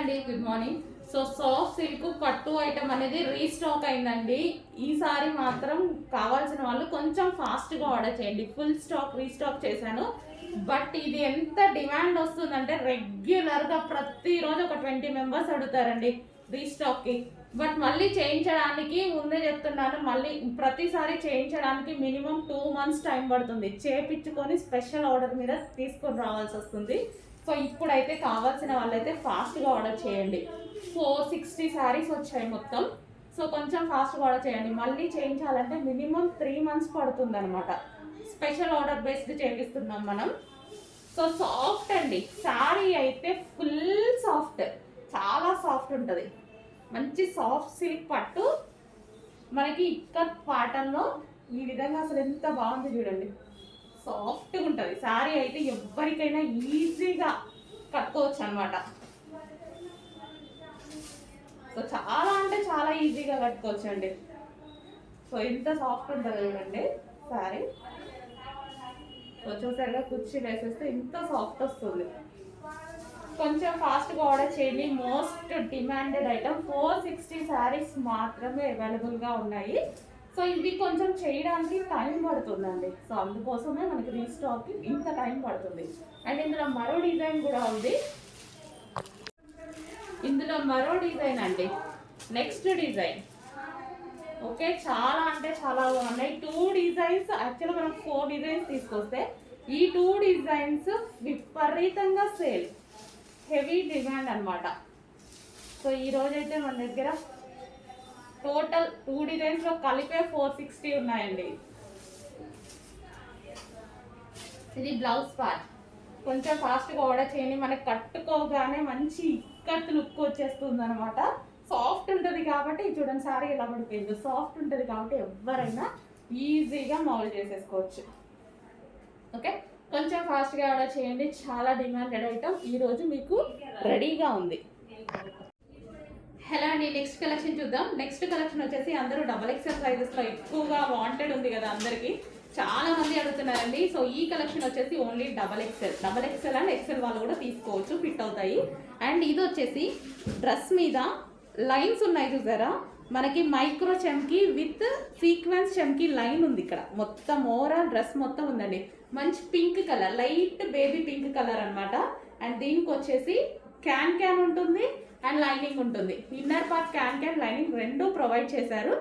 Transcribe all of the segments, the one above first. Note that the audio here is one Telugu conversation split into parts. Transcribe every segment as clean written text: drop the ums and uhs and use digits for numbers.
అండి, good morning. So soft silk పట్టు ఐటమ్ అనేది రీస్టాక్ అయిందండి. ఈసారి మాత్రం కావాల్సిన వాళ్ళు కొంచెం ఫాస్ట్గా ఆర్డర్ చేయండి. ఫుల్ స్టాక్ రీస్టాక్ చేశాను. బట్ ఇది ఎంత డిమాండ్ వస్తుందంటే రెగ్యులర్గా ప్రతిరోజు ఒక 20 మెంబర్స్ అడుగుతారండి రీస్టాక్కి. బట్ మళ్ళీ చేయించడానికి ముందే చెప్తున్నాను, మళ్ళీ ప్రతిసారి చేయించడానికి మినిమం 2 months టైం పడుతుంది. చేయించుకొని స్పెషల్ ఆర్డర్ మీద తీసుకొని రావాల్సి వస్తుంది. సో ఇప్పుడైతే కావాల్సిన వాళ్ళైతే ఫాస్ట్గా ఆర్డర్ చేయండి. 460 శారీస్ వచ్చాయి మొత్తం. సో కొంచెం ఫాస్ట్గా ఆర్డర్ చేయండి. మళ్ళీ చేయించాలంటే మినిమం 3 months పడుతుంది అనమాట. స్పెషల్ ఆర్డర్ బేస్డ్ చేపిస్తున్నాం మనం. సో సాఫ్ట్ అండి, శారీ అయితే ఫుల్ సాఫ్ట్, చాలా సాఫ్ట్ ఉంటుంది. మంచి సాఫ్ట్ సిల్క్ పట్టు మనకి ఇక్కత్ ప్యాటర్న్లో ఈ విధంగా అసలు ఎంత బాగుంది చూడండి. సాఫ్ట్గా ఉంటుంది శారీ అయితే, ఎవరికైనా ఈజీగా కట్టుకోవచ్చు అనమాట. సో చాలా అంటే చాలా ఈజీగా కట్టుకోవచ్చు అండి. సో ఇంత సాఫ్ట్ ఉంటుంది చూడండి శారీ. సో చూసారుగా, కుర్చీలు వేసేస్తే ఇంత సాఫ్ట్ వస్తుంది. కొంచెం ఫాస్ట్గా ఆర్డర్ చేయండి. మోస్ట్ డిమాండెడ్ ఐటమ్ 460 శారీస్ మాత్రమే అవైలబుల్గా ఉన్నాయి. సో ఇవి కొంచెం చేయడానికి టైం పడుతుందండి. సో అందుకోసమే మనకి రీస్టాక్ ఇంత టైం పడుతుంది. అండ్ ఇందులో మరో డిజైన్ కూడా ఉంది. ఇందులో మరో డిజైన్ అండి, నెక్స్ట్ డిజైన్. ఓకే, చాలా అంటే చాలా బాగున్నాయి. 2 డిజైన్స్, యాక్చువల్గా మనం 4 డిజైన్స్ తీసుకొస్తే ఈ 2 డిజైన్స్ విపరీతంగా సేల్, హెవీ డిమాండ్ అనమాట. సో ఈరోజైతే మన దగ్గర టోటల్ 2 డిజైన్స్లో కలిపే 460 ఉన్నాయండి. ఇది బ్లౌజ్ పార్ట్. కొంచెం ఫాస్ట్గా ఆర్డర్ చేయండి. మనకి కట్టుకోగానే మంచి ఇక్కత్ లుక్ వచ్చేస్తుంది అనమాట. సాఫ్ట్ ఉంటుంది కాబట్టి చూడండి, సారీ ఎలా పడిపోయింది. సాఫ్ట్ ఉంటుంది కాబట్టి ఎవరైనా ఈజీగా మౌల్డ్ చేసేసుకోవచ్చు. ఓకే, కొంచెం ఫాస్ట్గా ఆర్డర్ చేయండి. చాలా డిమాండెడ్ ఐటమ్ ఈరోజు మీకు రెడీగా ఉంది. హలో అండి, నెక్స్ట్ కలెక్షన్ చూద్దాం. నెక్స్ట్ కలెక్షన్ వచ్చేసి అందరూ XXL సైజెస్లో ఎక్కువగా వాంటెడ్ ఉంది కదా అందరికీ, చాలా మంది అడుగుతున్నారండి. సో ఈ కలెక్షన్ వచ్చేసి ఓన్లీ XXL అండ్ XL వాళ్ళు కూడా తీసుకోవచ్చు, ఫిట్ అవుతాయి. అండ్ ఇది వచ్చేసి డ్రెస్ మీద లైన్స్ ఉన్నాయి చూసారా, మనకి మైక్రో చెమ్కి విత్ సీక్వెన్స్ చెమ్కి లైన్ ఉంది ఇక్కడ. మొత్తం ఓవరాల్ డ్రెస్ మొత్తం ఉందండి. మంచి pink colour, light baby pink colour అనమాట. అండ్ దీనికి వచ్చేసి క్యాన్ ఉంటుంది అండ్ లైనింగ్ ఉంటుంది. ఇన్నర్ పార్ట్ క్యాన్ లైనింగ్ రెండు ప్రొవైడ్ చేశారు.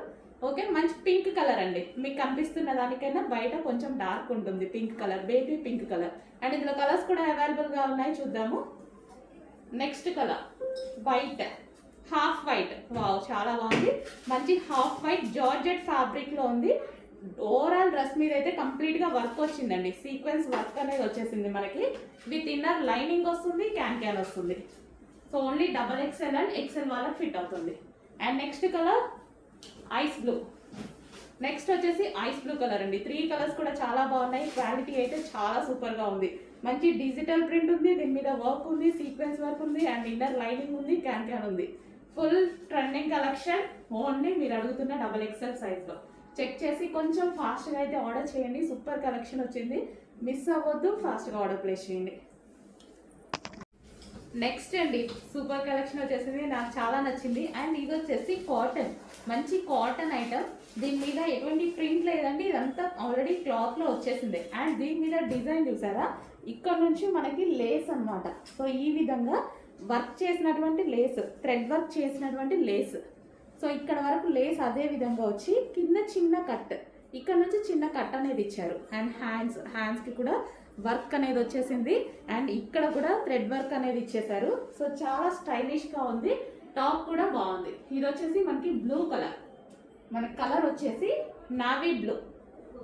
ఓకే, మంచి పింక్ కలర్ అండి. మీకు కనిపిస్తున్న దానికైనా బయట కొంచెం డార్క్ ఉంటుంది pink colour, baby pink colour. And ఇందులో కలర్స్ కూడా అవైలబుల్గా ఉన్నాయి, చూద్దాము. Next colour white, half white. Wow, చాలా బాగుంది. మంచి హాఫ్ వైట్ జార్జెట్ ఫ్యాబ్రిక్లో ఉంది. ఓవరాల్ డ్రెస్ మీద అయితే కంప్లీట్గా వర్క్ వచ్చిందండి. సీక్వెన్స్ వర్క్ అనేది వచ్చేసింది మనకి. విత్ ఇన్నర్ లైనింగ్ వస్తుంది, క్యాన్ వస్తుంది. So only XXL and XL వాళ్ళకి ఫిట్ అవుతుంది. And next colour ice blue. Next వచ్చేసి ఐస్ బ్లూ కలర్ అండి. 3 కలర్స్ కూడా చాలా బాగున్నాయి. క్వాలిటీ అయితే చాలా సూపర్గా ఉంది. మంచి డిజిటల్ ప్రింట్ ఉంది, దీని మీద వర్క్ ఉంది, సీక్వెన్స్ వర్క్ ఉంది, అండ్ ఇన్నర్ లైనింగ్ ఉంది, క్యాన్ ఉంది. Full trending collection. ఓన్లీ మీరు అడుగుతున్న XXL సైజ్లో. చెక్ చేసి కొంచెం ఫాస్ట్గా అయితే ఆర్డర్ చేయండి. సూపర్ కలెక్షన్ వచ్చింది, మిస్ అవ్వద్దు, ఫాస్ట్గా ఆర్డర్ ప్లేస్ చేయండి. నెక్స్ట్ అండి, సూపర్ కలెక్షన్ వచ్చేసింది, నాకు చాలా నచ్చింది. అండ్ ఇది వచ్చేసి కాటన్, మంచి కాటన్ ఐటమ్. దీని మీద ఎటువంటి ప్రింట్ లేదండి, ఇదంతా ఆల్రెడీ క్లాత్లో వచ్చేసింది. అండ్ దీని మీద డిజైన్ చూసారా, ఇక్కడ నుంచి మనకి లేస్ అనమాట. సో ఈ విధంగా వర్క్ చేసినటువంటి లేస్, థ్రెడ్ వర్క్ చేసినటువంటి లేస్. సో ఇక్కడ వరకు లేస్ అదే విధంగా వచ్చి కింద చిన్న కట్, ఇక్కడ నుంచి చిన్న కట్ అనేది ఇచ్చారు. అండ్ హ్యాండ్స్కి కూడా వర్క్ అనేది వచ్చేసింది. అండ్ ఇక్కడ కూడా థ్రెడ్ వర్క్ అనేది ఇచ్చేసారు. సో చాలా స్టైలిష్గా ఉంది. టాప్ కూడా బాగుంది. ఇది వచ్చేసి మనకి బ్లూ కలర్, మనకి కలర్ వచ్చేసి నావీ బ్లూ.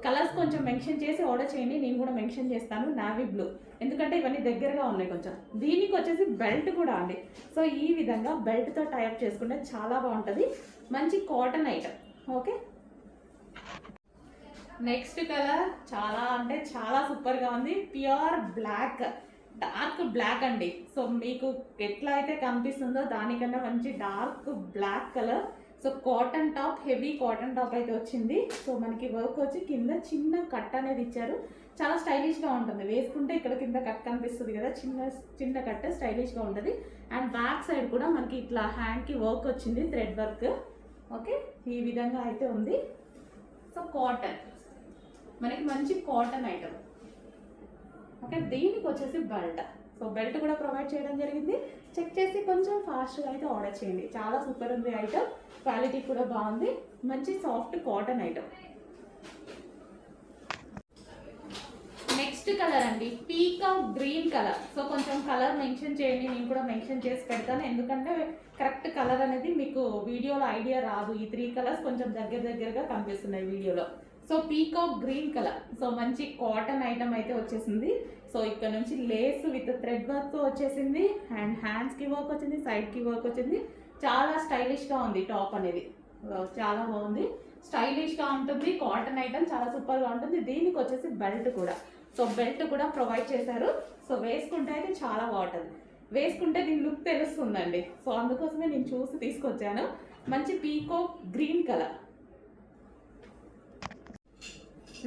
కలర్స్ కొంచెం మెన్షన్ చేసి ఆర్డర్ చేయండి, నేను కూడా మెన్షన్ చేస్తాను నావీ బ్లూ, ఎందుకంటే ఇవన్నీ దగ్గరగా ఉన్నాయి కొంచెం. దీనికి వచ్చేసి బెల్ట్ కూడా అండి. సో ఈ విధంగా బెల్ట్తో టైప్ చేసుకుంటే చాలా బాగుంటుంది. మంచి cotton item. Okay, next colour చాలా అంటే చాలా సూపర్గా ఉంది. ప్యూర్ బ్లాక్, డార్క్ బ్లాక్ అండి. సో మీకు ఎట్లా అయితే కనిపిస్తుందో దానికన్నా మంచి dark black colour. So cotton top, heavy cotton top అయితే వచ్చింది. సో మనకి వర్క్ వచ్చి కింద చిన్న కట్ అనేది ఇచ్చారు. చాలా స్టైలిష్గా ఉంటుంది. వేసుకుంటే ఇక్కడ కింద కట్ కనిపిస్తుంది కదా, చిన్న చిన్న కట్ స్టైలిష్గా ఉంటుంది. అండ్ బ్యాక్ సైడ్ కూడా మనకి ఇట్లా హ్యాండ్కి వర్క్ వచ్చింది, థ్రెడ్ వర్క్. ఓకే, ఈ విధంగా అయితే ఉంది. సో కాటన్, మనకి మంచి కాటన్ ఐటమ్. ఓకే, దీనికి వచ్చేసి బెల్ట్. సో బెల్ట్ కూడా ప్రొవైడ్ చేయడం జరిగింది. చెక్ చేసి కొంచెం ఫాస్ట్గా అయితే ఆర్డర్ చేయండి. చాలా సూపర్ ఉంది ఐటమ్, క్వాలిటీ కూడా బాగుంది, మంచి soft cotton item. Next colour అండి, పీకాక్ గ్రీన్ కలర్. సో కొంచెం కలర్ మెన్షన్ చేయండి, నేను కూడా మెన్షన్ చేసి పెడతాను, ఎందుకంటే కరెక్ట్ కలర్ అనేది మీకు వీడియోలో ఐడియా రాదు. ఈ 3 కలర్స్ కొంచెం దగ్గరగా కనిపిస్తున్నాయి వీడియోలో. So peacock green colour. So మంచి కాటన్ ఐటమ్ అయితే వచ్చేసింది. సో ఇక్కడ నుంచి లేస్ విత్ థ్రెడ్ వర్క్ వచ్చేసింది, అండ్ హ్యాండ్స్కి వర్క్ వచ్చింది, సైడ్కి వర్క్ వచ్చింది. చాలా స్టైలిష్గా ఉంది టాప్ అనేది, చాలా బాగుంది, స్టైలిష్గా ఉంటుంది. కాటన్ ఐటమ్ చాలా సూపర్గా ఉంటుంది. దీనికి వచ్చేసి బెల్ట్ కూడా, సో బెల్ట్ కూడా ప్రొవైడ్ చేశారు. సో వేసుకుంటే అయితే చాలా బాగుంటుంది, వేసుకుంటే దీని లుక్ తెలుస్తుందండి. సో అందుకోసమే నేను చూసి తీసుకొచ్చాను. మంచి పీకాక్ గ్రీన్ కలర్.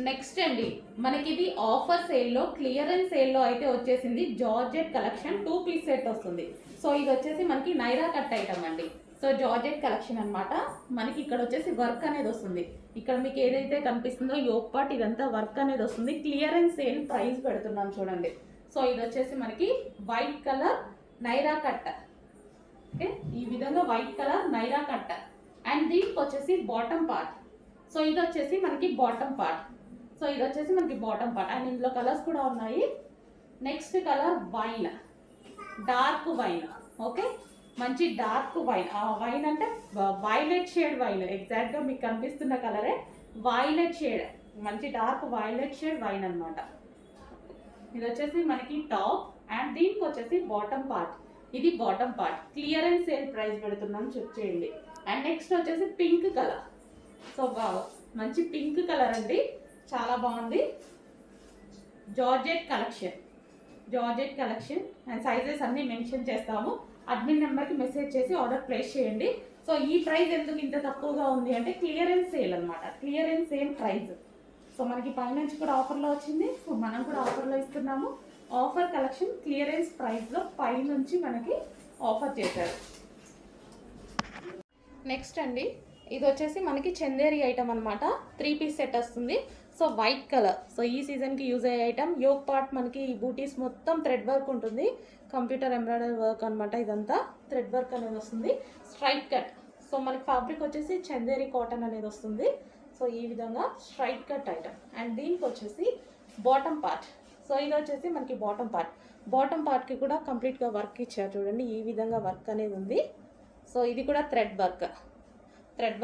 నెక్స్ట్ అండి, మనకి ఇది ఆఫర్ సేల్లో, క్లియరెన్స్ సేల్లో అయితే వచ్చేసింది. జార్జెట్ కలెక్షన్ 2 పీస్ సెట్ వస్తుంది. సో ఇది వచ్చేసి మనకి నైరా కట్ ఐటమ్ అండి. సో జార్జెట్ కలెక్షన్ అనమాట. మనకి ఇక్కడ వచ్చేసి వర్క్ అనేది వస్తుంది. ఇక్కడ మీకు ఏదైతే కనిపిస్తుందో యోక్ పార్ట్, ఇదంతా వర్క్ అనేది వస్తుంది. క్లియరెన్స్ సేల్ ప్రైస్ పెడుతున్నాం చూడండి. సో ఇది వచ్చేసి మనకి white colour Naira cut. Okay, ఈ విధంగా white colour Naira cut. And దీనికి వచ్చేసి బాటమ్ పార్ట్. సో ఇది వచ్చేసి మనకి బాటమ్ పార్ట్. సో ఇది వచ్చేసి మనకి బాటమ్ పార్ట్, అండ్ ఇందులో కలర్స్ కూడా ఉన్నాయి. Next colour wine, dark wine. Okay, మంచి డార్క్ వైన్. వైన్ అంటే వైలెట్ షేడ్ వైన్, ఎగ్జాక్ట్గా మీకు కనిపిస్తున్న కలరే వైలెట్ షేడ్, మంచి డార్క్ వైలెట్ షేడ్ వైన్ అనమాట. ఇది వచ్చేసి మనకి టాప్, అండ్ దీనికి వచ్చేసి బాటమ్ పార్ట్. ఇది bottom part. Clearance sale price పెడుతున్నాను, చెక్ చేయండి. అండ్ నెక్స్ట్ వచ్చేసి పింక్ కలర్. సో మంచి పింక్ కలర్ అండి, చాలా బాగుంది. Georgette collection, georgette collection. And sizes అన్నీ మెన్షన్ చేస్తాము. అడ్మిన్ నెంబర్కి మెసేజ్ చేసి ఆర్డర్ ప్లేస్ చేయండి. సో ఈ ప్రైస్ ఎందుకు ఇంత తక్కువగా ఉంది అంటే క్లియరెన్స్ సేల్ అనమాట, క్లియరెన్స్ సేల్ ప్రైస్. సో మనకి పైనుంచి కూడా ఆఫర్లో వచ్చింది, సో మనం కూడా ఆఫర్లో ఇస్తున్నాము. ఆఫర్ కలెక్షన్ క్లియరెన్స్ ప్రైస్లో పైనుంచి మనకి ఆఫర్ చేశారు. నెక్స్ట్ అండి, ఇది వచ్చేసి మనకి చందేరి ఐటమ్ అనమాట. 3 పీస్ సెట్ వస్తుంది. So white colour. సో ఈ సీజన్కి యూజ్ అయ్యే ఐటమ్. యోక్ పార్ట్ మనకి ఈ బూటీస్ మొత్తం థ్రెడ్ వర్క్ ఉంటుంది, కంప్యూటర్ ఎంబ్రాయిడరీ వర్క్ అనమాట. ఇదంతా థ్రెడ్ వర్క్ అనేది వస్తుంది. Straight cut. సో మనకి ఫ్యాబ్రిక్ వచ్చేసి చందేరి కాటన్ అనేది వస్తుంది. సో ఈ విధంగా స్ట్రైట్ కట్ ఐటమ్. అండ్ దీనికి వచ్చేసి బాటమ్ పార్ట్. సో ఇది వచ్చేసి మనకి బాటమ్ పార్ట్. బాటమ్ పార్ట్కి కూడా కంప్లీట్గా వర్క్ ఇచ్చారు చూడండి, ఈ విధంగా వర్క్ అనేది ఉంది. సో ఇది కూడా థ్రెడ్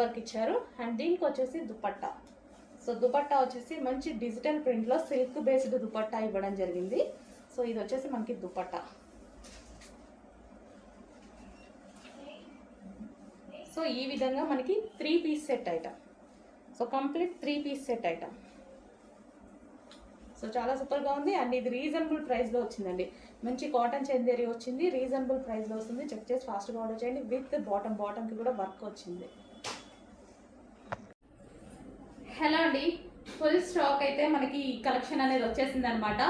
వర్క్ ఇచ్చారు. అండ్ దీనికి వచ్చేసి దుపట్టా. సో దుపట్టా వచ్చేసి మంచి డిజిటల్ ప్రింట్లో సిల్క్ బేస్డ్ దుపట్టా ఇవ్వడం జరిగింది. సో ఇది వచ్చేసి మనకి దుపట్టా. సో ఈ విధంగా మనకి 3 piece set item. So complete 3 piece set item. So చాలా సూపర్గా ఉంది. అండ్ ఇది రీజనబుల్ ప్రైస్లో వచ్చిందండి. మంచి కాటన్ చందేరి వచ్చింది, రీజనబుల్ ప్రైస్లో వస్తుంది. చెక్ చేసి ఫాస్ట్గా ఆర్డర్ చేయండి. విత్ బాటమ్కి కూడా వర్క్ వచ్చింది. హలో అండి, ఫుల్ స్టాక్ అయితే మనకి ఈ కలెక్షన్ అనేది వచ్చేసింది అనమాట.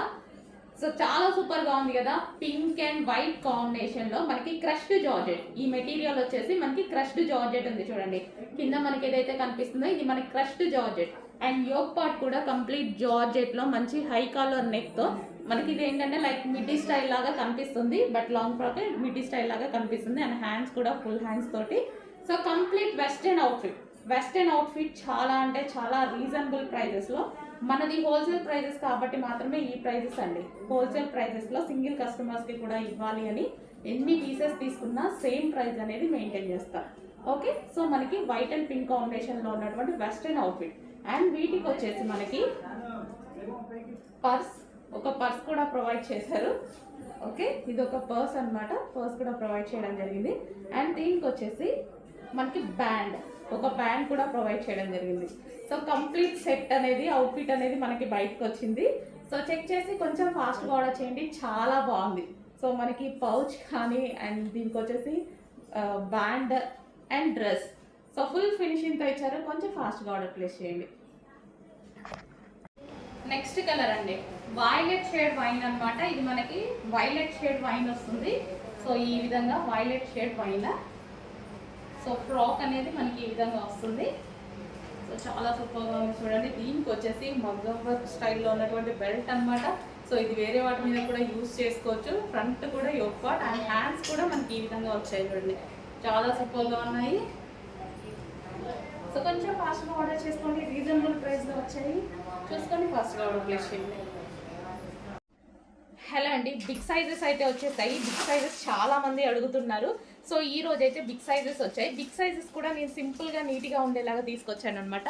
సో చాలా సూపర్గా ఉంది కదా, పింక్ అండ్ వైట్ కాంబినేషన్లో మనకి క్రష్డ్ జార్జెట్. ఈ మెటీరియల్ వచ్చేసి మనకి క్రష్డ్ జార్జెట్ ఉంది చూడండి, కింద మనకి ఏదైతే కనిపిస్తుందో ఇది మనకి crushed georgette. And yoke part కూడా కంప్లీట్ జార్జెట్లో మంచి హై కాలర్ నెక్తో మనకి ఇది ఏంటంటే లైక్ మిడ్డీ స్టైల్ లాగా కనిపిస్తుంది, but long frock middy style లాగా కనిపిస్తుంది. అండ్ హ్యాండ్స్ కూడా ఫుల్ హ్యాండ్స్ తోటి. సో కంప్లీట్ వెస్టర్న్ అవుట్ఫిట్ చాలా అంటే చాలా రీజనబుల్ ప్రైజెస్లో. మనది హోల్సేల్ ప్రైజెస్ కాబట్టి మాత్రమే ఈ ప్రైజెస్ అండి. హోల్సేల్ ప్రైజెస్లో సింగిల్ కస్టమర్స్కి కూడా ఇవ్వాలి అని ఎన్ని పీసెస్ తీసుకున్నా సేమ్ ప్రైస్ అనేది మెయింటైన్ చేస్తారు. ఓకే, సో మనకి వైట్ అండ్ పింక్ కాంబినేషన్లో ఉన్నటువంటి వెస్టర్న్ అవుట్ఫిట్. అండ్ వీటికి వచ్చేసి మనకి ఒక పర్స్ కూడా ప్రొవైడ్ చేశారు. ఓకే, ఇది ఒక పర్స్ అనమాట, పర్స్ కూడా ప్రొవైడ్ చేయడం జరిగింది. అండ్ దీనికి వచ్చేసి మనకి ఒక బ్యాండ్ కూడా ప్రొవైడ్ చేయడం జరిగింది. సో కంప్లీట్ సెట్ అనేది, అవుట్ఫిట్ అనేది మనకి బయటకు వచ్చింది. సో చెక్ చేసి కొంచెం ఫాస్ట్గా ఆర్డర్ చేయండి, చాలా బాగుంది. సో మనకి పౌచ్ కానీ, అండ్ దీనికి వచ్చేసి band and dress. So full ఫినిషింగ్తో ఇచ్చారు, కొంచెం ఫాస్ట్గా ఆర్డర్ ప్లేస్ చేయండి. నెక్స్ట్ కలర్ అండి, వైలెట్ షేడ్ వైన్ అన్నమాట. ఇది మనకి వైలెట్ షేడ్ వైన్ వస్తుంది. సో ఈ విధంగా violet shade wine. So frock అనేది మనకి ఈ విధంగా వస్తుంది. సో చాలా సూపర్గా ఉంది చూడండి. దీనికి వచ్చేసి మగ్గం వర్క్ స్టైల్లో ఉన్నటువంటి బెల్ట్ అన్నమాట. సో ఇది వేరే వాటి మీద కూడా యూజ్ చేసుకోవచ్చు. ఫ్రంట్ కూడా యోక్ పార్ట్ అండ్ హ్యాండ్స్ కూడా మనకి ఈ విధంగా వచ్చాయి చూడండి. చాలా సూపర్గా ఉన్నాయి. సో కొంచెం ఫాస్ట్గా ఆర్డర్ చేసుకోండి, రీజనబుల్ ప్రైస్లో వచ్చాయి. చూసుకొని ఫాస్ట్గా ఆర్డర్ ప్లేస్ చేయండి. హలో అండి, బిగ్ సైజెస్ అయితే వచ్చేసాయి. బిగ్ సైజెస్ చాలా మంది అడుగుతున్నారు. సో ఈ రోజు అయితే బిగ్ సైజెస్ వచ్చాయి. బిగ్ సైజెస్ కూడా నేను సింపుల్గా నీట్గా ఉండేలాగా తీసుకొచ్చాను అనమాట.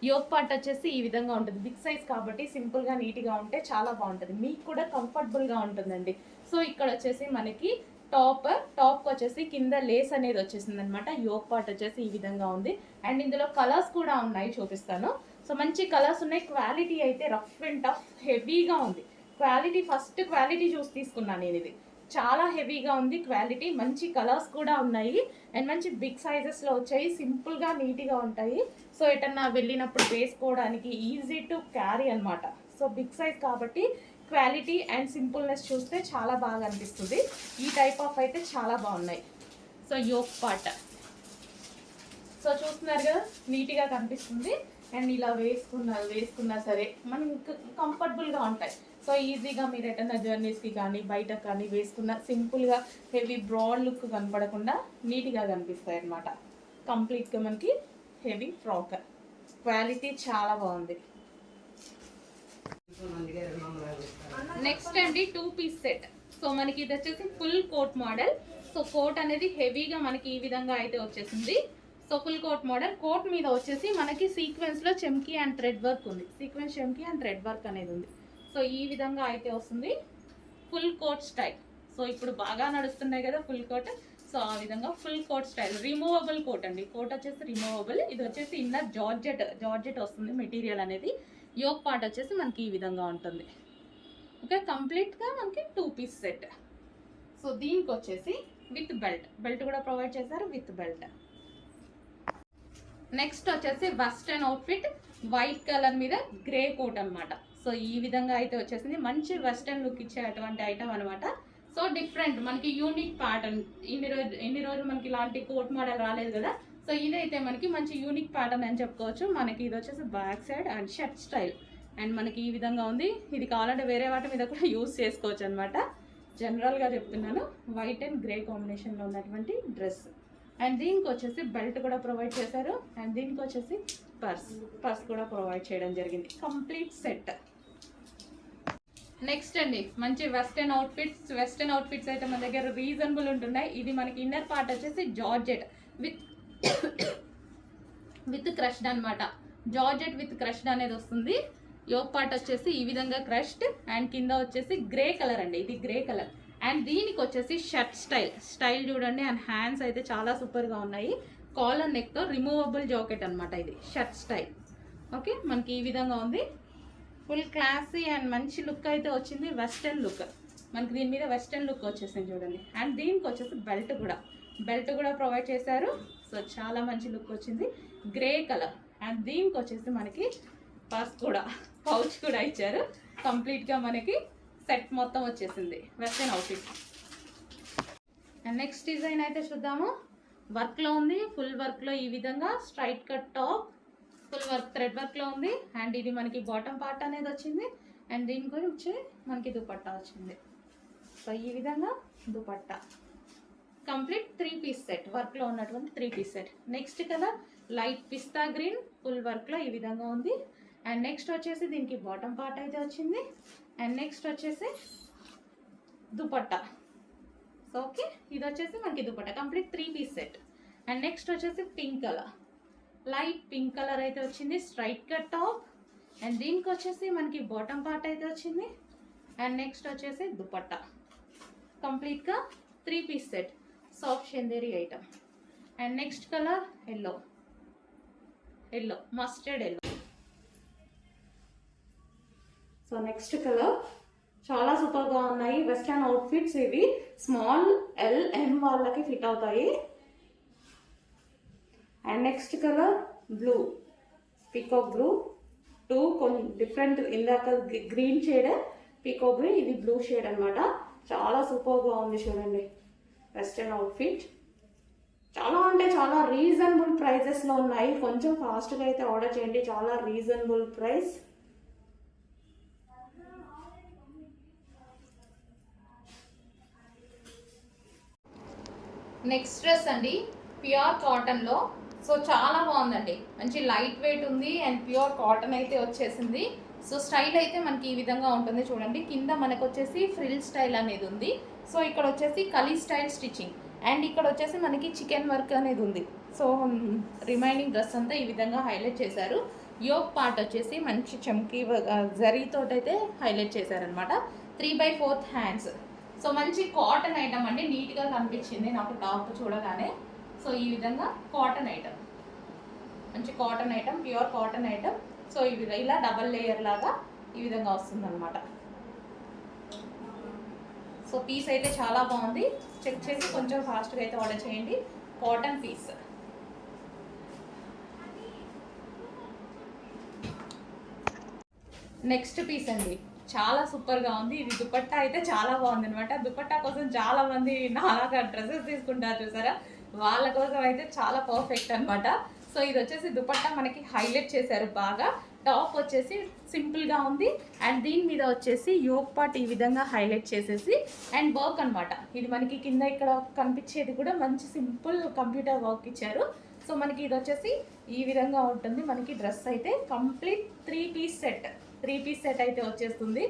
యోక్ పార్ట్ వచ్చేసి ఈ విధంగా ఉంటుంది. బిగ్ సైజ్ కాబట్టి సింపుల్గా నీట్గా ఉంటే చాలా బాగుంటుంది, మీకు కూడా కంఫర్టబుల్గా ఉంటుందండి. సో ఇక్కడ వచ్చేసి మనకి టాప్కి వచ్చేసి కింద లేస్ అనేది వచ్చేసింది అనమాట. యోక్ పార్ట్ వచ్చేసి ఈ విధంగా ఉంది. అండ్ ఇందులో కలర్స్ కూడా ఉన్నాయి, చూపిస్తాను. సో మంచి కలర్స్ ఉన్నాయి. క్వాలిటీ అయితే రఫ్ అండ్ టఫ్ హెవీగా ఉంది. ఫస్ట్ క్వాలిటీ చూసి తీసుకున్నాను నేను. ఇది చాలా హెవీగా ఉంది క్వాలిటీ. మంచి కలర్స్ కూడా ఉన్నాయి అండ్ మంచి బిగ్ సైజెస్లో వచ్చాయి. సింపుల్గా నీట్గా ఉంటాయి. సో ఎటన్నా వెళ్ళినప్పుడు వేసుకోవడానికి ఈజీ టు క్యారీ అనమాట. సో బిగ్ సైజ్ కాబట్టి క్వాలిటీ అండ్ సింపుల్నెస్ చూస్తే చాలా బాగా అనిపిస్తుంది. ఈ టైప్ ఆఫ్ అయితే చాలా బాగున్నాయి. సో యోక్ పార్ట్ సో చూస్తున్నారు కదా, నీట్గా కనిపిస్తుంది. అండ్ ఇలా వేసుకున్నా సరే మనకి కంఫర్టబుల్గా ఉంటాయి. సో ఈజీగా మీరు ఎటన్నా జర్నీస్కి కానీ బయట కానీ వేసుకున్న సింపుల్గా హెవీ బ్రాడ్ లుక్ కనపడకుండా నీట్గా కనిపిస్తాయి అన్నమాట. కంప్లీట్గా మనకి హెవీ ఫ్రాక్. క్వాలిటీ చాలా బాగుంది. నెక్స్ట్ అండి 2 పీస్ సెట్. సో మనకి ఇది వచ్చేసి full coat model. So coat అనేది హెవీగా మనకి ఈ విధంగా అయితే వచ్చేసింది. So full coat model. Coat మీద వచ్చేసి మనకి సీక్వెన్స్లో చెమ్కీ అండ్ థ్రెడ్ వర్క్ ఉంది. సీక్వెన్స్ చెమ్కీ అండ్ థ్రెడ్ వర్క్ అనేది ఉంది. సో ఈ విధంగా అయితే వస్తుంది ఫుల్ కోట్ స్టైల్. సో ఇప్పుడు బాగా నడుస్తున్నాయి కదా ఫుల్ కోట్. సో ఆ విధంగా full coat style. Removable coat అండి. కోట్ వచ్చేసి రిమూవబుల్. ఇది వచ్చేసి ఇన్నర్ జార్జెట్ వస్తుంది మెటీరియల్ అనేది. యోక్ పార్ట్ వచ్చేసి మనకి ఈ విధంగా ఉంటుంది. ఓకే, కంప్లీట్గా మనకి 2 పీస్ సెట్. సో దీనికి వచ్చేసి విత్ బెల్ట్ కూడా ప్రొవైడ్ చేశారు విత్ బెల్ట్. నెక్స్ట్ వచ్చేసి వెస్టర్న్ అవుట్ఫిట్, వైట్ కలర్ మీద గ్రే కోట్ అనమాట. సో ఈ విధంగా అయితే వచ్చేసింది. మంచి వెస్టర్న్ లుక్ ఇచ్చే అటువంటి ఐటమ్ అనమాట. సో డిఫరెంట్ మనకి యూనిక్ ప్యాటర్న్. ఇన్ని రోజులు మనకి ఇలాంటి కోట్ మోడల్ రాలేదు కదా. సో ఇదైతే మనకి మంచి యూనిక్ ప్యాటర్న్ అని చెప్పుకోవచ్చు. మనకి ఇది వచ్చేసి back side and shirt style and మనకి ఈ విధంగా ఉంది. ఇది కావాలంటే వేరే వాటి మీద కూడా యూస్ చేసుకోవచ్చు అనమాట. జనరల్గా చెప్తున్నాను. వైట్ అండ్ గ్రే కాంబినేషన్లో ఉన్నటువంటి డ్రెస్. అండ్ దీనికి వచ్చేసి బెల్ట్ కూడా ప్రొవైడ్ చేశారు. అండ్ దీనికి వచ్చేసి పర్స్ కూడా ప్రొవైడ్ చేయడం జరిగింది. Complete set. నెక్స్ట్ అండి మంచి వెస్టర్న్ అవుట్ఫిట్స్ అయితే మన దగ్గర రీజనబుల్ ఉంటున్నాయి. ఇది మనకి ఇన్నర్ పార్ట్ వచ్చేసి జార్జెట్ విత్ క్రష్డ్ అనమాట. జార్జెట్ విత్ క్రష్డ్ అనేది వస్తుంది. యోక్ పార్ట్ వచ్చేసి ఈ విధంగా క్రష్డ్ అండ్ కింద వచ్చేసి గ్రే కలర్ అండి. ఇది గ్రే కలర్. అండ్ దీనికి వచ్చేసి షర్ట్ స్టైల్ చూడండి. అండ్ హ్యాండ్స్ అయితే చాలా సూపర్గా ఉన్నాయి. కాలర్ నెక్తో రిమూవబుల్ జాకెట్ అనమాట. ఇది షర్ట్ స్టైల్. ఓకే, మనకి ఈ విధంగా ఉంది. ఫుల్ క్లాసీ అండ్ మంచి లుక్ అయితే వచ్చింది. వెస్టర్న్ లుక్ మనకి దీని మీద వెస్టర్న్ లుక్ వచ్చేసింది చూడండి. అండ్ దీనికి వచ్చేసి బెల్ట్ కూడా ప్రొవైడ్ చేశారు. సో చాలా మంచి లుక్ వచ్చింది. Grey colour. అండ్ దీనికి వచ్చేసి మనకి పౌచ్ కూడా ఇచ్చారు. కంప్లీట్గా మనకి సెట్ మొత్తం వచ్చేసింది western outfit. And next design అయితే చూద్దాము. వర్క్లో ఉంది. ఫుల్ వర్క్లో ఈ విధంగా straight cut top full work thread వర్క్లో ఉంది. అండ్ ఇది మనకి బాటమ్ పార్ట్ అనేది వచ్చింది. అండ్ దీని గురించి మనకి దుపట్టా వచ్చింది. సో ఈ విధంగా దుపట్టా కంప్లీట్ 3 పీస్ సెట్. వర్క్లో ఉన్నటువంటి 3 piece set. Next colour light pista green full వర్క్లో ఈ విధంగా ఉంది. అండ్ నెక్స్ట్ వచ్చేసి దీనికి బాటమ్ పార్ట్ అయితే వచ్చింది. అండ్ నెక్స్ట్ వచ్చేసి దుపట్టా. సో ఓకే, ఇది వచ్చేసి మనకి dupatta complete 3 piece set. And next వచ్చేసి pink colour, light pink colour అయితే వచ్చింది. Straight cut top. అండ్ దీనికి వచ్చేసి మనకి బాటమ్ పార్ట్ అయితే వచ్చింది. అండ్ నెక్స్ట్ వచ్చేసి దుపట్టా. కంప్లీట్గా 3 piece set. Soft Chanderi item. And next colour yellow mustard yellow. So next colour చాలా సూపర్గా ఉన్నాయి. వెస్టర్న్ అవుట్ఫిట్స్ ఇవి. స్మాల్ LM వాళ్ళకి ఫిట్ అవుతాయి. And next colour blue, peacock blue too కొంచెం డిఫరెంట్, ఇందాక గ్రీన్ షేడ్ పీకో గ్రీన్, ఇది బ్లూ షేడ్ అనమాట. చాలా సూపర్గా ఉంది చూడండి. వెస్ట్రన్ అవుట్ఫిట్ చాలా అంటే చాలా రీజనబుల్ ప్రైజెస్లో ఉన్నాయి. కొంచెం ఫాస్ట్గా అయితే ఆర్డర్ చేయండి, చాలా రీజనబుల్ ప్రైస్. నెక్స్ట్ డ్రెస్ అండి, ప్యూర్ కాటన్లో. సో చాలా బాగుందండి, మంచి లైట్ వెయిట్ ఉంది అండ్ ప్యూర్ కాటన్ అయితే వచ్చేసింది. సో స్టైల్ అయితే మనకి ఈ విధంగా ఉంటుంది చూడండి. కింద మనకు వచ్చేసి ఫ్రిల్ స్టైల్ అనేది ఉంది. సో ఇక్కడ వచ్చేసి కలీ స్టైల్ స్టిచ్చింగ్ అండ్ ఇక్కడ వచ్చేసి మనకి చికెన్ వర్క్ అనేది ఉంది. సో రిమైనింగ్ డ్రెస్ అంతా ఈ విధంగా హైలైట్ చేశారు. యోక్ పార్ట్ వచ్చేసి మంచి చమ్కీ జరీతోటైతే హైలైట్ చేశారనమాట. 3/4 హ్యాండ్స్. సో మంచి కాటన్ ఐటమ్ అండి, నీట్గా కనిపించింది నాకు టాప్ చూడగానే. సో ఈ విధంగా కాటన్ ఐటమ్, మంచి cotton item, pure cotton item. So ఇవి ఇలా డబల్ లేయర్ లాగా ఈ విధంగా వస్తుంది అనమాట. సో పీస్ అయితే చాలా బాగుంది, చెక్ చేసి కొంచెం ఫాస్ట్గా అయితే ఆర్డర్ చేయండి. Cotton piece. నెక్స్ట్ పీస్ అండి, చాలా సూపర్గా ఉంది. ఇది దుపట్టా అయితే చాలా బాగుంది అనమాట. దుపట్టా కోసం చాలా మంది నాలాగా డ్రెస్సెస్ తీసుకుంటారు చూసారా, వాళ్ళ కోసం అయితే చాలా పర్ఫెక్ట్ అనమాట. సో ఇది వచ్చేసి దుపట్టా మనకి హైలైట్ చేశారు బాగా. టాప్ వచ్చేసి సింపుల్గా ఉంది అండ్ దీని మీద వచ్చేసి యోక్ పార్ట్ ఈ విధంగా హైలైట్ చేసేసి అండ్ వర్క్ అనమాట. ఇది మనకి కింద ఇక్కడ కనిపించేది కూడా మంచి సింపుల్ కంప్యూటర్ వర్క్ ఇచ్చారు. సో మనకి ఇది వచ్చేసి ఈ విధంగా ఉంటుంది. మనకి డ్రెస్ అయితే కంప్లీట్ 3 పీస్ సెట్ అయితే వచ్చేస్తుంది.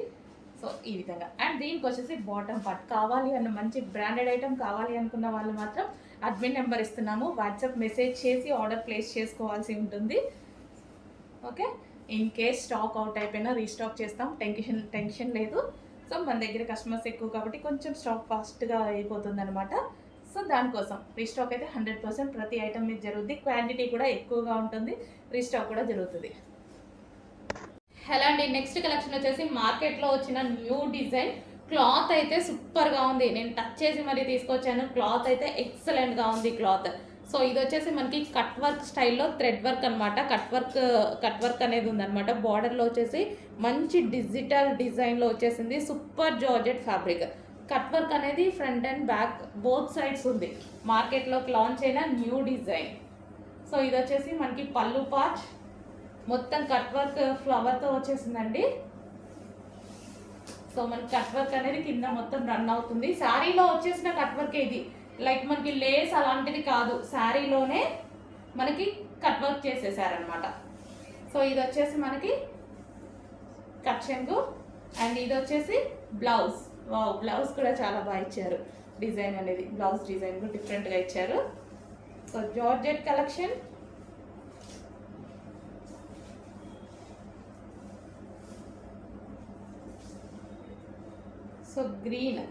సో ఈ విధంగా అండ్ దీనికి వచ్చేసి బాటమ్ పార్ట్. కావాలి అన్న మంచి బ్రాండెడ్ ఐటమ్ కావాలి అనుకున్న వాళ్ళు మాత్రం అడ్మిన్ నెంబర్ ఇస్తున్నాము, వాట్సాప్ మెసేజ్ చేసి ఆర్డర్ ప్లేస్ చేసుకోవాల్సి ఉంటుంది. Okay, in case stock out అయిపోయినా రీస్టాక్ చేస్తాం, టెన్షన్ లేదు. సో మన దగ్గర కస్టమర్స్ ఎక్కువ కాబట్టి కొంచెం స్టాక్ ఫాస్ట్గా అయిపోతుంది అనమాట. సో దానికోసం రీస్టాక్ అయితే 100% ప్రతి ఐటమ్ మీద జరుగుతుంది. క్వాంటిటీ కూడా ఎక్కువగా ఉంటుంది, రీస్టాక్ కూడా జరుగుతుంది. హలో అండి, నెక్స్ట్ కలెక్షన్ వచ్చేసి మార్కెట్లో వచ్చిన న్యూ డిజైన్. క్లాత్ అయితే సూపర్గా ఉంది, నేను టచ్ చేసి మరీ తీసుకొచ్చాను. క్లాత్ అయితే ఎక్సలెంట్గా ఉంది క్లాత్. సో ఇది వచ్చేసి మనకి కట్ వర్క్ స్టైల్లో థ్రెడ్ వర్క్ అనమాట. కట్ వర్క్ అనేది ఉందన్నమాట. బార్డర్లో వచ్చేసి మంచి డిజిటల్ డిజైన్లో వచ్చేసింది. Super georgette fabric. Cut work అనేది front and back both sides ఉంది. మార్కెట్లోకి లాంచ్ అయిన న్యూ డిజైన్. సో ఇది వచ్చేసి మనకి పళ్ళు పార్ట్ మొత్తం కట్ వర్క్ ఫ్లవర్తో వచ్చేసిందండి. సో మనకి కట్ వర్క్ అనేది కింద మొత్తం రన్ అవుతుంది. శారీలో వచ్చేసిన కట్ వర్క్ ఇది, లైక్ మనకి లేస్ అలాంటిది కాదు, శారీలోనే మనకి కట్ వర్క్ చేసేసారనమాట. సో ఇది వచ్చేసి మనకి కట్ చెంగు అండ్ ఇది వచ్చేసి బ్లౌజ్. వావ్, బ్లౌజ్ కూడా చాలా బాగా ఇచ్చారు. డిజైన్ అనేది బ్లౌజ్ డిజైన్ కూడా డిఫరెంట్గా ఇచ్చారు. So georgette collection. So green,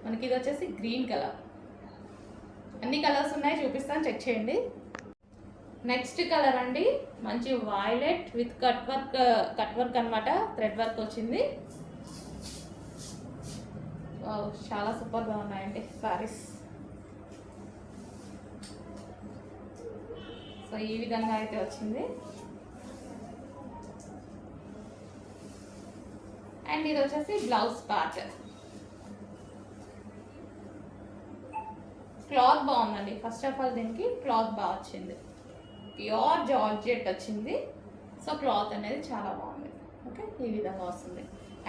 మనకి ఇది వచ్చేసి గ్రీన్ కలర్. అన్ని కలర్స్ ఉన్నాయి, చూపిస్తాను, చెక్ చేయండి. నెక్స్ట్ కలర్ అండి, మంచి వైలెట్ విత్ కట్ వర్క్ అనమాట. థ్రెడ్ వర్క్ వచ్చింది. చాలా సూపర్గా ఉన్నాయండి సారీస్. సో ఈ విధంగా అయితే వచ్చింది. అండ్ ఇది వచ్చేసి బ్లౌజ్ పార్ట్. క్లాత్ బాగుందండి. ఫస్ట్ ఆఫ్ ఆల్ దీనికి క్లాత్ బాగా వచ్చింది, ప్యూర్ జార్జెట్ వచ్చింది. సో క్లాత్ అనేది చాలా బాగుంది. ఓకే, ఈ విధంగా వస్తుంది.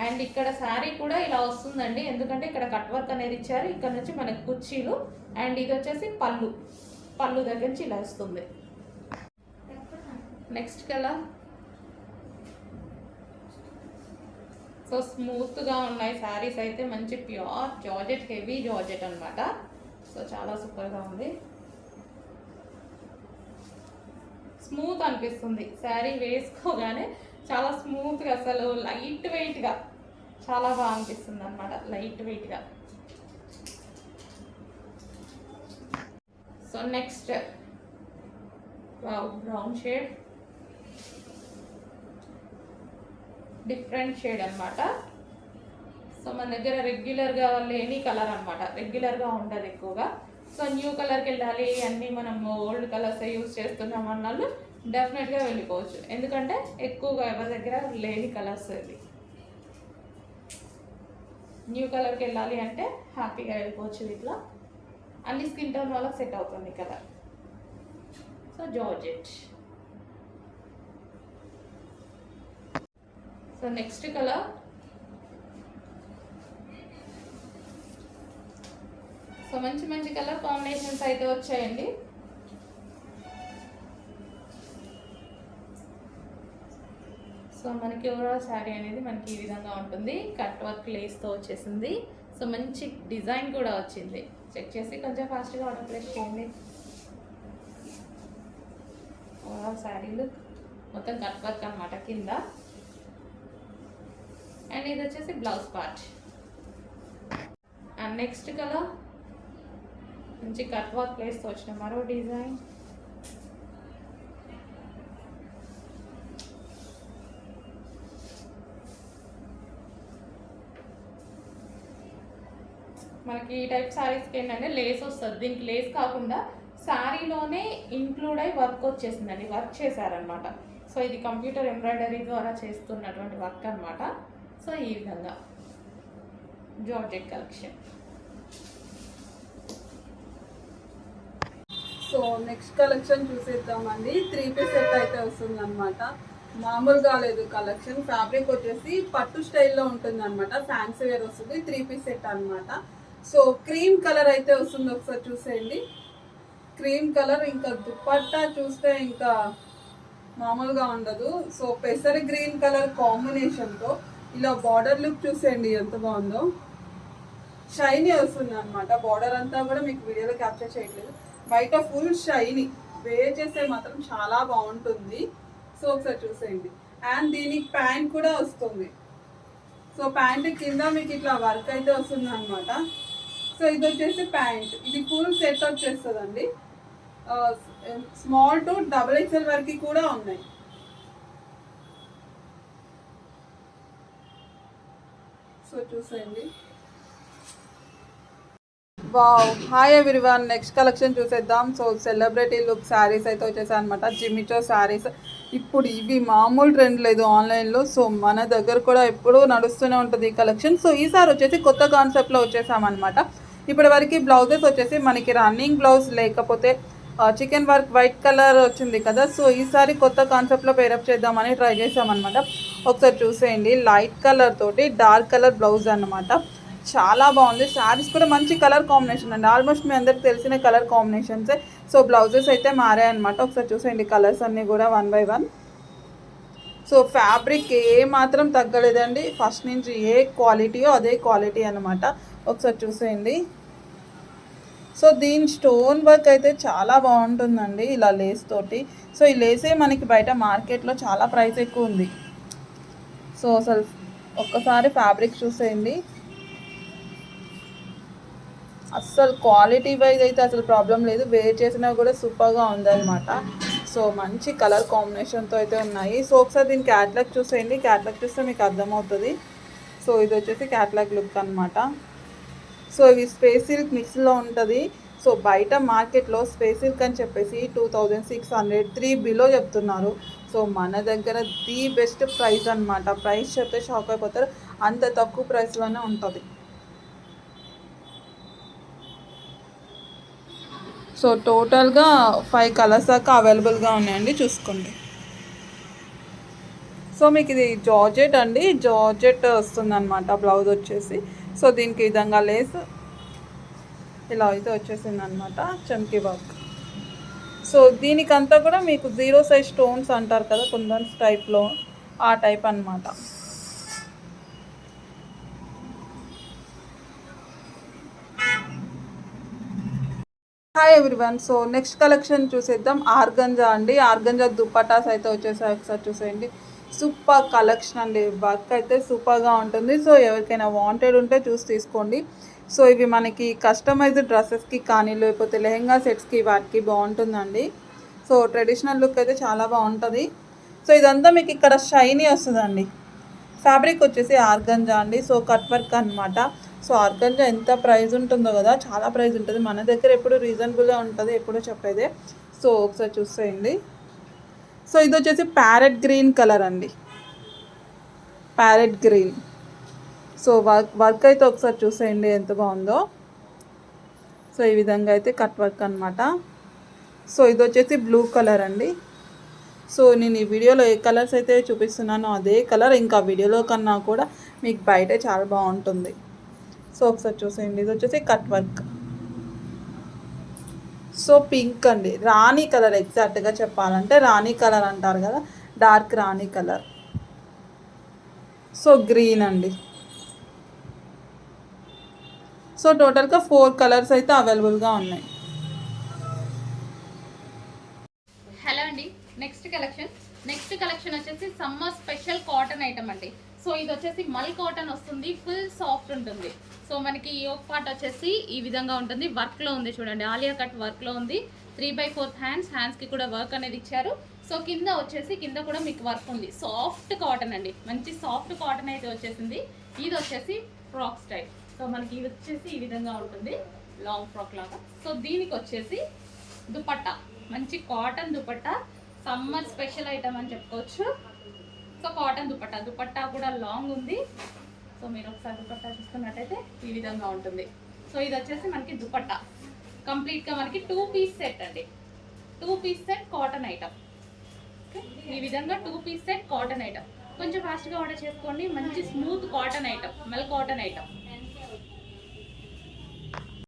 అండ్ ఇక్కడ శారీ కూడా ఇలా వస్తుందండి, ఎందుకంటే ఇక్కడ కట్ వర్క్ అనేది ఇచ్చారు. ఇక్కడ నుంచి మనకి కుర్చీలు అండ్ ఇది వచ్చేసి పళ్ళు దగ్గర నుంచి ఇలా వస్తుంది. Next colour. సో స్మూత్గా ఉన్నాయి శారీస్ అయితే, మంచి ప్యూర్ జార్జెట్, హెవీ జార్జెట్ అనమాట. సో చాలా సూపర్గా ఉంది, స్మూత్ అనిపిస్తుంది శారీ వేసుకోగానే. చాలా స్మూత్గా, అసలు లైట్ వెయిట్గా చాలా బాగా అనిపిస్తుంది అనమాట, లైట్ వెయిట్గా. So next brown shade, different shade అనమాట. సో మన దగ్గర రెగ్యులర్గా లేని కలర్ అనమాట, రెగ్యులర్గా ఉండదు ఎక్కువగా. సో న్యూ కలర్కి వెళ్ళాలి, అన్నీ మనం ఓల్డ్ కలర్స్ యూజ్ చేస్తున్నాం అన్నాళ్ళు డెఫినెట్గా వెళ్ళిపోవచ్చు, ఎందుకంటే ఎక్కువగా ఎవరి దగ్గర లేని కలర్స్ ఇది. న్యూ కలర్కి వెళ్ళాలి అంటే హ్యాపీగా వెళ్ళిపోవచ్చు. ఇట్లా అన్ని స్కిన్ టోన్ వాళ్ళకి సెట్ అవుతుంది colour. So georgette. So next colour so మంచి మంచి కలర్ కాంబినేషన్స్ అయితే వచ్చాయండి. సో మనకి ఓవరాల్ శారీ అనేది మనకి ఈ విధంగా ఉంటుంది. కట్ వర్క్ లేస్తో వచ్చేసింది. సో మంచి డిజైన్ కూడా వచ్చింది. చెక్ చేసి కొంచెం ఫాస్ట్గా ఆర్డర్ ప్లేస్ చేయండి. ఓవరాల్ శారీలు మొత్తం కట్ వర్క్ అనమాట కింద. అండ్ ఇది వచ్చేసి blouse part. And next colour మంచి కట్ వర్క్ ప్లేస్తో వచ్చిన మరో డిజైన్. మనకి ఈ టైప్ శారీస్కి ఏంటంటే లేస్ వస్తుంది. దీనికి లేస్ కాకుండా శారీలోనే ఇంక్లూడ్ అయ్యి వర్క్ వచ్చేసిందండి. వర్క్ చేశారనమాట. సో ఇది కంప్యూటర్ ఎంబ్రాయిడరీ ద్వారా చేస్తున్నటువంటి వర్క్ అనమాట. సో ఈ విధంగా georgette collection. So next collection చూసేద్దామండి. 3 పీస్ సెట్ అయితే వస్తుంది అనమాట. మామూలుగా లేదు కలెక్షన్. ఫ్యాబ్రిక్ వచ్చేసి పట్టు స్టైల్లో ఉంటుంది అనమాట. ఫ్యాన్సీ వేర్ వస్తుంది. 3 పీస్ సెట్ అనమాట. సో క్రీమ్ కలర్ అయితే వస్తుంది. ఒకసారి చూసేయండి. Cream colour. ఇంకా దుపట్టా చూస్తే ఇంకా మామూలుగా ఉండదు. సో పెసర్ గ్రీన్ కలర్ కాంబినేషన్తో ఇలా బార్డర్ లుక్ చూసేయండి ఎంత బాగుందో. షైనీ వస్తుంది అనమాట. బార్డర్ అంతా కూడా మీకు వీడియోలో క్యాప్చర్ చేయట్లేదు. బయట ఫుల్ షైనీ. వేర్ చేస్తే మాత్రం చాలా బాగుంటుంది. సో ఒకసారి చూసేయండి. అండ్ దీనికి ప్యాంట్ కూడా వస్తుంది. సో ప్యాంట్ కింద మీకు ఇట్లా వర్క్ అయితే వస్తుంది అనమాట. సో ఇది వచ్చేసి ప్యాంట్. ఇది ఫుల్ సెట్ వచ్చేస్తుందండి. స్మాల్ టు XXL వరకు కూడా ఉన్నాయి. సో చూసేయండి. Wow, hi everyone. Next collection చూసేద్దాం. సో సెలబ్రిటీ లుక్ శారీస్ అయితే వచ్చేసాయి అనమాట. జిమిచో శారీస్. ఇప్పుడు ఇవి మామూలు ట్రెండ్ లేదు ఆన్లైన్లో. సో మన దగ్గర కూడా ఎప్పుడూ నడుస్తూనే ఉంటుంది ఈ కలెక్షన్. సో ఈసారి వచ్చేసి కొత్త కాన్సెప్ట్లో వచ్చేసామన్నమాట. ఇప్పటి వరకు బ్లౌజెస్ వచ్చేసి మనకి రన్నింగ్ బ్లౌజ్ లేకపోతే చికెన్ వర్క్ వైట్ కలర్ వచ్చింది కదా. సో ఈసారి కొత్త కాన్సెప్ట్లో పేరప్ చేద్దామని ట్రై చేసామన్నమాట. ఒకసారి చూసేయండి. లైట్ కలర్ తోటి డార్క్ కలర్ బ్లౌజ్ అన్నమాట. చాలా బాగుంది. శారీస్ కూడా మంచి కలర్ కాంబినేషన్ అండి. ఆల్మోస్ట్ మీ అందరికి తెలిసిన కలర్ కాంబినేషన్సే. సో బ్లౌజెస్ అయితే మారాయి అనమాట. ఒకసారి చూసేయండి. కలర్స్ అన్నీ కూడా 1 by 1. సో ఫ్యాబ్రిక్ ఏ మాత్రం తగ్గలేదండి. ఫస్ట్ నుంచి ఏ క్వాలిటీయో అదే క్వాలిటీ అనమాట. ఒకసారి చూసేయండి. సో దీని స్టోన్ వర్క్ అయితే చాలా బాగుంటుందండి ఇలా లేస్ తోటి. సో ఈ లేసే మనకి బయట మార్కెట్లో చాలా ప్రైస్ ఎక్కువ ఉంది. సో అసలు ఒక్కసారి ఫ్యాబ్రిక్ చూసేయండి. అస్సలు క్వాలిటీ వైజ్ అయితే అసలు ప్రాబ్లం లేదు. వేర్ చేసినా కూడా సూపర్గా ఉందన్నమాట. సో మంచి కలర్ కాంబినేషన్తో అయితే ఉన్నాయి. సో ఒకసారి దీని క్యాట్లాగ్ చూసేయండి. క్యాట్లాగ్ చూస్తే మీకు అర్థమవుతుంది. సో ఇది వచ్చేసి క్యాట్లాగ్ లుక్ అనమాట. సో ఇవి స్పేస్ సిల్క్ మిక్స్లో ఉంటుంది. సో బయట మార్కెట్లో స్పేస్ సిల్క్ అని చెప్పేసి 2600 3 బిలో చెప్తున్నారు. సో మన దగ్గర ది బెస్ట్ ప్రైస్ అనమాట. ప్రైస్ చెప్తే షాక్ అయిపోతారు. అంత తక్కువ ప్రైస్లోనే ఉంటుంది. సో టోటల్గా 5 కలర్స్ దాకా అవైలబుల్గా ఉన్నాయండి. చూసుకోండి. సో మీకు ఇది జార్జెట్ అండి. జార్జెట్ వస్తుంది అనమాట బ్లౌజ్ వచ్చేసి. సో దీనికి ఈ విధంగా లేస్ ఇలా అయితే వచ్చేసింది అనమాట. చమ్కీ వర్క్. సో దీనికంతా కూడా మీకు 0 సైజ్ స్టోన్స్ అంటారు కదా కుందన్స్ టైప్లో, ఆ టైప్ అనమాట. Hi everyone. So next collection చూసేద్దాం. ఆర్గంజా అండి. ఆర్గంజా దుపట్టాస్ అయితే వచ్చేసాయి. ఒకసారి చూసేయండి. సూపర్ కలెక్షన్ అండి. వర్క్ అయితే సూపర్గా ఉంటుంది. సో ఎవరికైనా వాంటెడ్ ఉంటే చూసి తీసుకోండి. సో ఇవి మనకి కస్టమైజ్డ్ డ్రెస్సెస్కి కానీ లేకపోతే లెహెంగా సెట్స్కి వాటికి బాగుంటుందండి. సో ట్రెడిషనల్ లుక్ అయితే చాలా బాగుంటుంది. సో ఇదంతా మీకు ఇక్కడ షైనీ వస్తుందండి. ఫ్యాబ్రిక్ వచ్చేసి ఆర్గంజా అండి. సో కట్ వర్క్ అనమాట. సో ఆర్గంజా ఎంత ప్రైస్ ఉంటుందో కదా, చాలా ప్రైస్ ఉంటుంది. మన దగ్గర ఎప్పుడు రీజనబుల్గా ఉంటుంది, ఎప్పుడూ చెప్పేదే. సో ఒకసారి చూసేయండి. సో ఇది వచ్చేసి ప్యారెట్ గ్రీన్ కలర్ అండి, ప్యారెట్ గ్రీన్. సో వర్క్ అయితే ఒకసారి చూసేయండి ఎంత బాగుందో. సో ఈ విధంగా అయితే కట్ వర్క్ అనమాట. సో ఇది వచ్చేసి బ్లూ కలర్ అండి. సో నేను ఈ వీడియోలో ఏ కలర్స్ అయితే చూపిస్తున్నానో అదే కలర్, ఇంకా వీడియోలో కన్నా కూడా మీకు బయటే చాలా బాగుంటుంది. సో ఒకసారి చూసేయండి. ఇది వచ్చేసి కట్ వర్క్. సో పింక్ అండి, రాణి కలర్, ఎగ్జాక్ట్గా చెప్పాలంటే రాణి కలర్ అంటారు కదా, డార్క్ రాణి కలర్. సో గ్రీన్ అండి. సో టోటల్గా 4 కలర్స్ అయితే అవైలబుల్గా ఉన్నాయి. హలో అండి, నెక్స్ట్ కలెక్షన్ వచ్చేసి సమ్మర్ స్పెషల్ కాటన్ ఐటమ్ అండి. సో ఇది వచ్చేసి మల్ కాటన్ వస్తుంది, ఫుల్ సాఫ్ట్ ఉంటుంది. సో మనకి ఈ ఒక పార్ట్ వచ్చేసి ఈ విధంగా ఉంటుంది, వర్క్లో ఉంది చూడండి, ఆలియా కట్ వర్క్లో ఉంది. 3/4 హ్యాండ్స్కి కూడా వర్క్ అనేది ఇచ్చారు. సో కింద కూడా మీకు వర్క్ ఉంది. సాఫ్ట్ కాటన్ అండి, మంచి సాఫ్ట్ కాటన్ అయితే వచ్చేసింది. ఇది వచ్చేసి ఫ్రాక్ స్టైల్. సో మనకి ఇది వచ్చేసి ఈ విధంగా ఉంటుంది, లాంగ్ ఫ్రాక్ లాగా. సో దీనికి వచ్చేసి దుపట్టా, మంచి cotton dupatta, summer special item అని చెప్పుకోవచ్చు. సో కాటన్ దుపట్టా కూడా లాంగ్ ఉంది. సో మీరు ఒకసారి దుపట్టా చూసుకున్నట్టయితే ఈ విధంగా ఉంటుంది. సో ఇది వచ్చేసి మనకి దుపట్టా కంప్లీట్గా మనకి 2 పీస్ సెట్ అండి, 2 పీస్ సెట్ కాటన్ ఐటమ్. ఈ విధంగా 2 పీస్ సెట్ కాటన్ ఐటమ్. కొంచెం ఫాస్ట్గా ఆర్డర్ చేసుకోండి, మంచి స్మూత్ కాటన్ ఐటమ్, మల్ కాటన్ ఐటమ్.